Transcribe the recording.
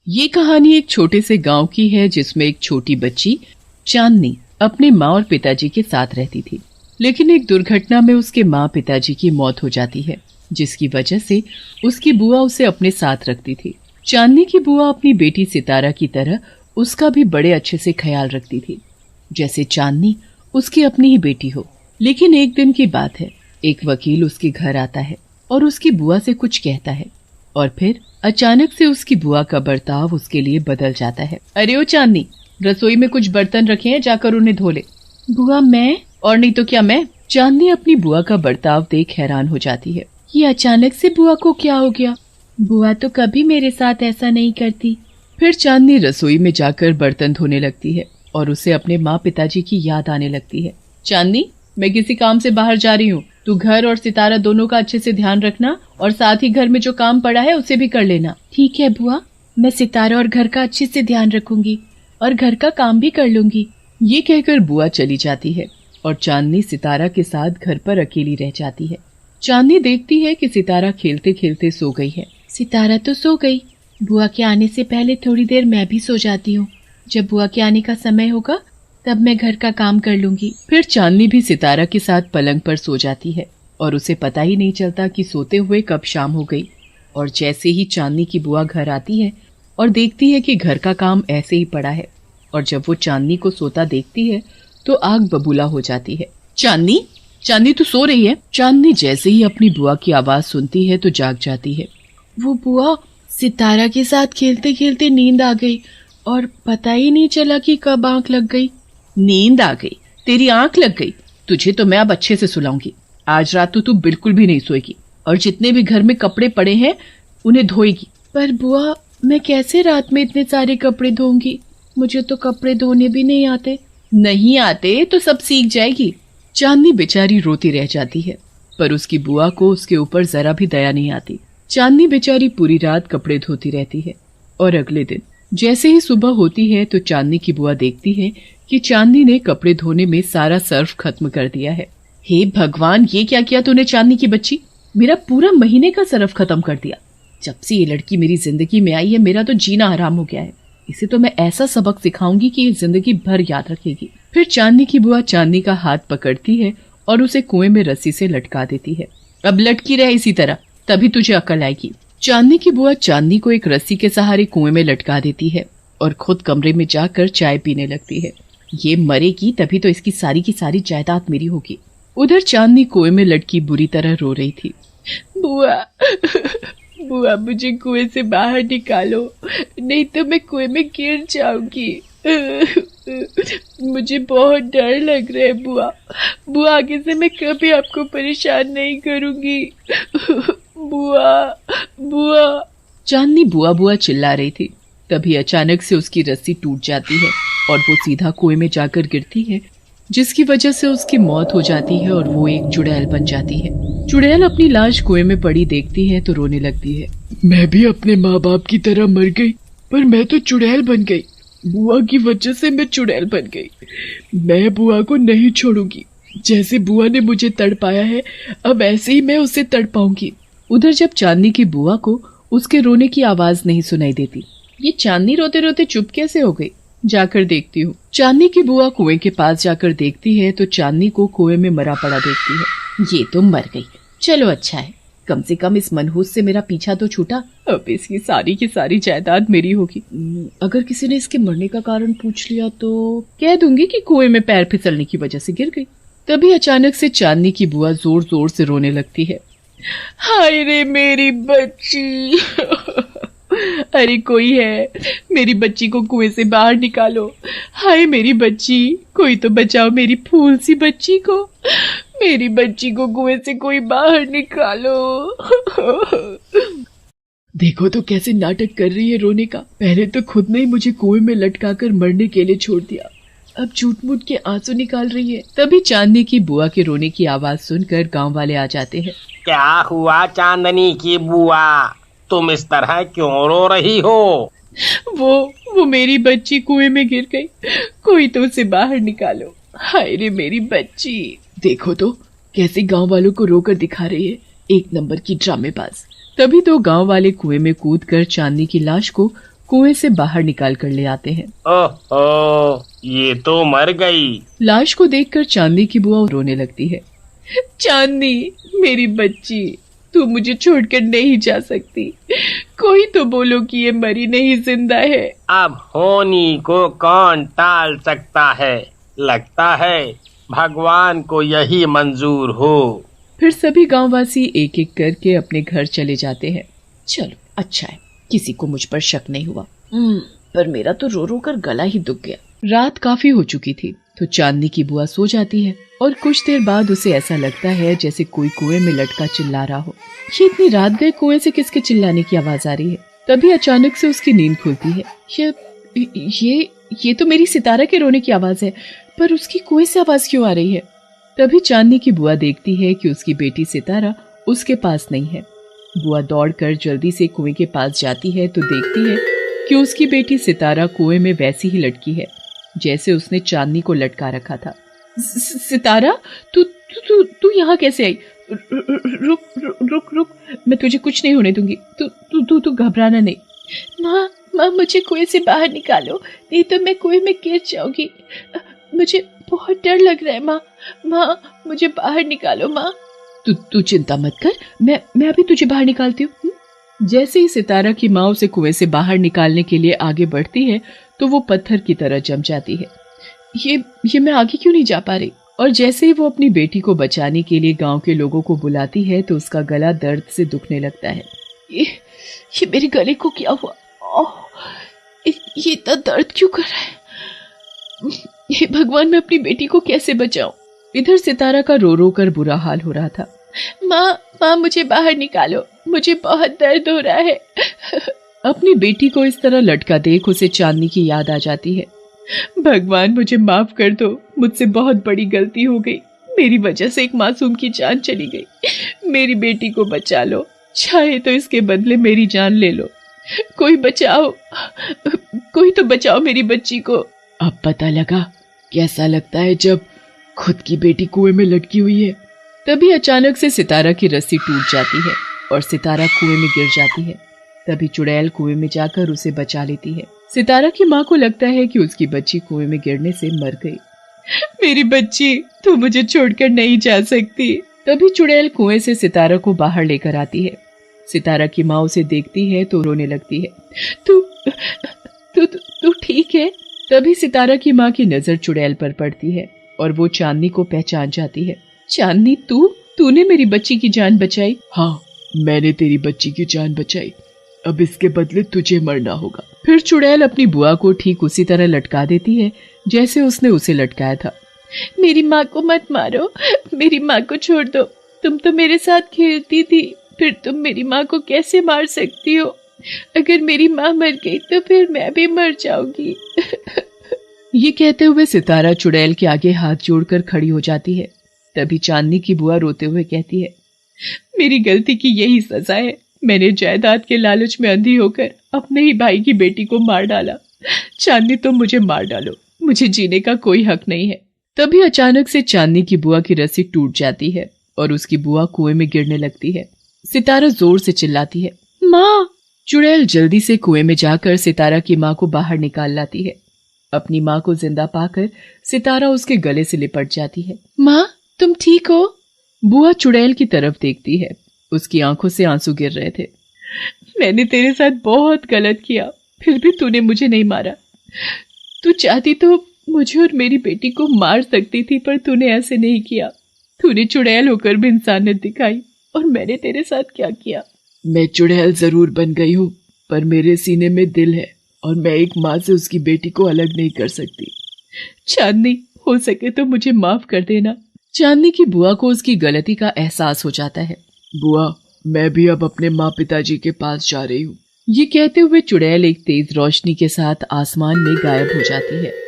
ये कहानी एक छोटे से गांव की है जिसमें एक छोटी बच्ची चांदनी अपने माँ और पिताजी के साथ रहती थी। लेकिन एक दुर्घटना में उसके माँ पिताजी की मौत हो जाती है, जिसकी वजह से उसकी बुआ उसे अपने साथ रखती थी। चांदनी की बुआ अपनी बेटी सितारा की तरह उसका भी बड़े अच्छे से ख्याल रखती थी, जैसे चांदनी उसकी अपनी ही बेटी हो। लेकिन एक दिन की बात है, एक वकील उसके घर आता है और उसकी बुआ से कुछ कहता है और फिर अचानक से उसकी बुआ का बर्ताव उसके लिए बदल जाता है। अरे ओ चांदनी, रसोई में कुछ बर्तन रखे हैं, जाकर उन्हें धो ले। बुआ मैं? और नहीं तो क्या मैं? चांदनी अपनी बुआ का बर्ताव देख हैरान हो जाती है। ये अचानक से बुआ को क्या हो गया? बुआ तो कभी मेरे साथ ऐसा नहीं करती। फिर चांदनी रसोई में जाकर बर्तन धोने लगती है और उसे अपने माँ पिताजी की याद आने लगती है। चांदनी, मैं किसी काम से बाहर जा रही हूँ, तू घर और सितारा दोनों का अच्छे से ध्यान रखना और साथ ही घर में जो काम पड़ा है उसे भी कर लेना। ठीक है बुआ, मैं सितारा और घर का अच्छे से ध्यान रखूंगी और घर का काम भी कर लूंगी। ये कहकर बुआ चली जाती है और चांदनी सितारा के साथ घर पर अकेली रह जाती है। चांदनी देखती है कि सितारा खेलते खेलते सो गई है। सितारा तो सो गई, बुआ के आने से पहले थोड़ी देर मैं भी सो जाती हूँ। जब बुआ के आने का समय होगा तब मैं घर का काम कर लूंगी। फिर चांदनी भी सितारा के साथ पलंग पर सो जाती है और उसे पता ही नहीं चलता कि सोते हुए कब शाम हो गई। और जैसे ही चांदनी की बुआ घर आती है और देखती है कि घर का काम ऐसे ही पड़ा है, और जब वो चांदनी को सोता देखती है तो आग बबूला हो जाती है। चांदनी, चांदनी तू सो रही है? चांदनी जैसे ही अपनी बुआ की आवाज सुनती है तो जाग जाती है। वो बुआ, सितारा के साथ खेलते खेलते नींद आ गई और पता ही नहीं चला कि कब आंख लग गई। नींद आ गई? तेरी आंख लग गई? तुझे तो मैं अब अच्छे से सुलाऊंगी। आज रात तो तू बिल्कुल भी नहीं सोएगी और जितने भी घर में कपड़े पड़े हैं उन्हें धोएगी। पर बुआ, मैं कैसे रात में इतने सारे कपड़े धोऊंगी? मुझे तो कपड़े धोने भी नहीं आते। नहीं आते तो सब सीख जाएगी। चांदनी बेचारी रोती रह जाती है, पर उसकी बुआ को उसके ऊपर जरा भी दया नहीं आती। चांदनी बेचारी पूरी रात कपड़े धोती रहती है और अगले दिन जैसे ही सुबह होती है तो चांदनी की बुआ देखती है कि चांदनी ने कपड़े धोने में सारा सर्फ खत्म कर दिया है। हे भगवान, ये क्या किया तूने चांदनी की बच्ची? मेरा पूरा महीने का सर्फ खत्म कर दिया। जब से ये लड़की मेरी जिंदगी में आई है मेरा तो जीना हराम हो गया है। इसे तो मैं ऐसा सबक सिखाऊंगी कि ये जिंदगी भर याद रखेगी। फिर चांदनी की बुआ चांदनी का हाथ पकड़ती है और उसे कुएं में रस्सी से लटका देती है। अब लटकी रहे इसी तरह, तभी तुझे अकल आएगी। चांदनी की बुआ चांदनी को एक रस्सी के सहारे कुएं में लटका देती है और खुद कमरे में जाकर चाय पीने लगती है। ये मरेगी तभी तो इसकी सारी की सारी जायदाद मेरी होगी। उधर चांदनी कुएं में लटकी बुरी तरह रो रही थी। बुआ, बुआ मुझे कुएं से बाहर निकालो, नहीं तो मैं कुएं में गिर जाऊंगी। मुझे बहुत डर लग रहा है बुआ। बुआ, आगे से मैं कभी आपको परेशान नहीं करूंगी। बुआ, बुआ। चांदनी बुआ बुआ चिल्ला रही थी। तभी अचानक से उसकी रस्सी टूट जाती है और वो सीधा कुएं में जाकर गिरती है, जिसकी वजह से उसकी मौत हो जाती है और वो एक चुड़ैल बन जाती है। चुड़ैल अपनी लाश कुएं में पड़ी देखती है तो रोने लगती है। मैं भी अपने माँ बाप की तरह मर गई, पर मैं तो चुड़ैल बन गई। बुआ की वजह से मैं चुड़ैल बन गई। मैं बुआ को नहीं छोड़ूंगी। जैसे बुआ ने मुझे तड़पाया है, अब ऐसे ही मैं उसे तड़पाऊंगी। उधर जब चांदनी की बुआ को उसके रोने की आवाज नहीं सुनाई देती। ये चांदनी रोते रोते चुप कैसे हो गई? जाकर देखती हूँ। चांदनी की बुआ कुएं के पास जाकर देखती है तो चांदनी को कुएं में मरा पड़ा देखती है। ये तो मर गई। चलो अच्छा है, कम से कम इस मनहूस से मेरा पीछा तो छूटा। अब इसकी सारी की सारी जायदाद मेरी होगी। अगर किसी ने इसके मरने का कारण पूछ लिया तो कह दूंगी कि कुएं में पैर फिसलने की वजह से गिर गई। तभी अचानक से चांदनी की बुआ जोर जोर से रोने लगती है। हाय रे मेरी बच्ची। अरे कोई है, मेरी बच्ची को कुएं से बाहर निकालो। हाय मेरी बच्ची, कोई तो बचाओ मेरी फूल सी बच्ची को। मेरी बच्ची को कुएं से कोई बाहर निकालो। देखो तो कैसे नाटक कर रही है रोने का। पहले तो खुद ने ही मुझे कुएं में लटकाकर मरने के लिए छोड़ दिया, अब झूठ मूठ के आंसू निकाल रही है। तभी चांदनी की बुआ के रोने की आवाज सुनकर गांव वाले आ जाते हैं। क्या हुआ चांदनी की बुआ, तुम इस तरह क्यों रो रही हो? वो मेरी बच्ची कुएं में गिर गई, कोई तो उसे बाहर निकालो। हाय रे मेरी बच्ची। देखो तो कैसे गांव वालों को रोकर दिखा रही है, एक नंबर की ड्रामेबाज। तभी तो गांव वाले कुएं में कूदकर चांदनी की लाश को कुएं से बाहर निकाल कर ले आते हैं। ओह, ये तो मर गई। लाश को देखकर चांदनी की बुआ रोने लगती है। चांदनी, मेरी बच्ची, तू मुझे छोड़कर नहीं जा सकती। कोई तो बोलो कि ये मरी नहीं जिंदा है। अब होनी को कौन टाल सकता है? लगता है भगवान को यही मंजूर हो। फिर सभी गांववासी एक एक करके अपने घर चले जाते हैं। चलो अच्छा है, किसी को मुझ पर शक नहीं हुआ। पर मेरा तो रो रो कर गला ही दुख गया। रात काफी हो चुकी थी तो चांदनी की बुआ सो जाती है और कुछ देर बाद उसे ऐसा लगता है जैसे कोई कुएं में लटका चिल्ला रहा हो। ये इतनी रात गए, कुएं से किसके चिल्लाने की आवाज आ रही है? तभी अचानक से उसकी नींद खुलती है। ये तो मेरी सितारा के रोने की आवाज है, पर उसकी कुएं से आवाज क्यों आ रही है? तभी चांदनी की बुआ देखती है कि उसकी बेटी सितारा उसके पास नहीं है। बुआ दौड़कर जल्दी से कुएं के पास जाती है तो देखती है कि उसकी बेटी सितारा कुएं में वैसी ही लटकी है जैसे उसने चांदनी को लटका रखा था। सितारा, तू यहाँ कैसे आई? रुक रुक रुक रुक, मैं तुझे कुछ नहीं होने दूंगी। तू घबराना नहीं। माँ, मुझे कुएं से बाहर निकालो, नहीं तो मैं कुएं में गिर जाऊंगी। मुझे बहुत डर लग रहा है माँ, मुझे बाहर निकालो माँ। तू चिंता मत कर, मैं अभी तुझे बाहर निकालती हूँ। जैसे ही सितारा की माँ उसे कुएं से बाहर निकालने के लिए आगे बढ़ती है तो वो पत्थर की तरह जम जाती है। ये मैं आगे क्यों नहीं जा पा रही? और जैसे ही वो अपनी बेटी को बचाने के लिए गांव के लोगों को बुलाती है तो उसका गला दर्द से दुखने लगता है। ये मेरे गले को क्या हुआ? ये इतना दर्द क्यों कर रहा है? ये भगवान, मैं अपनी बेटी को कैसे बचाऊं? इधर सितारा का रो रो कर बुरा हाल हो रहा था। माँ, मुझे बाहर निकालो, मुझे बहुत दर्द हो रहा है। अपनी बेटी को इस तरह लटका देख उसे चांदनी की याद आ जाती है। भगवान, मुझे माफ कर दो, मुझसे बहुत बड़ी गलती हो गई। मेरी वजह से एक मासूम की जान चली गई। मेरी बेटी को बचा लो, चाहे तो इसके बदले मेरी जान ले लो। कोई तो बचाओ मेरी बच्ची को। अब पता लगा कैसा लगता है जब खुद की बेटी कुएं में लटकी हुई है। तभी अचानक से सितारा की रस्सी टूट जाती है और सितारा कुएं में गिर जाती है। तभी चुड़ैल कुएं में जाकर उसे बचा लेती है। सितारा की माँ को लगता है कि उसकी बच्ची कुएं में गिरने से मर गई। मेरी बच्ची, तू मुझे छोड़कर नहीं जा सकती। तभी चुड़ैल कुएं से सितारा को बाहर लेकर आती है। सितारा की माँ उसे देखती है तो रोने लगती है। तू ठीक है? तभी सितारा की माँ की नजर चुड़ैल पर पड़ती है और वो चांदनी को पहचान जाती है। चांदनी, तूने मेरी बच्ची की जान बचाई? हाँ, मैंने तेरी बच्ची की जान बचाई। अब इसके बदले तुझे मरना होगा। फिर चुड़ैल अपनी बुआ को ठीक उसी तरह लटका देती है जैसे उसने उसे लटकाया था। मेरी माँ को मत मारो, मेरी माँ को छोड़ दो। तुम तो मेरे साथ खेलती थी, फिर तुम मेरी माँ को कैसे मार सकती हो? अगर मेरी माँ मर गई तो फिर मैं भी मर जाऊंगी। ये कहते हुए सितारा चुड़ैल के आगे हाथ जोड़कर खड़ी हो जाती है। तभी चांदनी की बुआ रोते हुए कहती है, मेरी गलती की यही सजा है। मैंने जायदाद के लालच में अंधी होकर अपने ही भाई की बेटी को मार डाला। चांदनी, तुम मुझे मार डालो, मुझे जीने का कोई हक नहीं है। तभी अचानक से चांदनी की बुआ की रस्सी टूट जाती है और उसकी बुआ कुएं में गिरने लगती है। सितारा जोर से चिल्लाती है, माँ। चुड़ैल जल्दी से कुएं में जाकर सितारा की माँ को बाहर निकाल लाती है। अपनी माँ को जिंदा पाकर सितारा उसके गले से लिपट जाती है। माँ, तुम ठीक हो? बुआ चुड़ैल की तरफ देखती है। उसकी आंखों से आंसू गिर रहे थे। मैंने तेरे साथ बहुत गलत किया, फिर भी तूने मुझे नहीं मारा। तू चाहती तो मुझे और मेरी बेटी को मार सकती थी, पर तूने ऐसे नहीं किया। तूने चुड़ैल होकर भी इंसानियत दिखाई, और मैंने तेरे साथ क्या किया? मैं चुड़ैल जरूर बन गई हूँ, पर मेरे सीने में दिल है और मैं एक माँ से उसकी बेटी को अलग नहीं कर सकती। चांदनी, हो सके तो मुझे माफ कर देना। चांदनी की बुआ को उसकी गलती का एहसास हो जाता है। बुआ, मैं भी अब अपने माँ पिताजी के पास जा रही हूँ। ये कहते हुए चुड़ैल एक तेज रोशनी के साथ आसमान में गायब हो जाती है।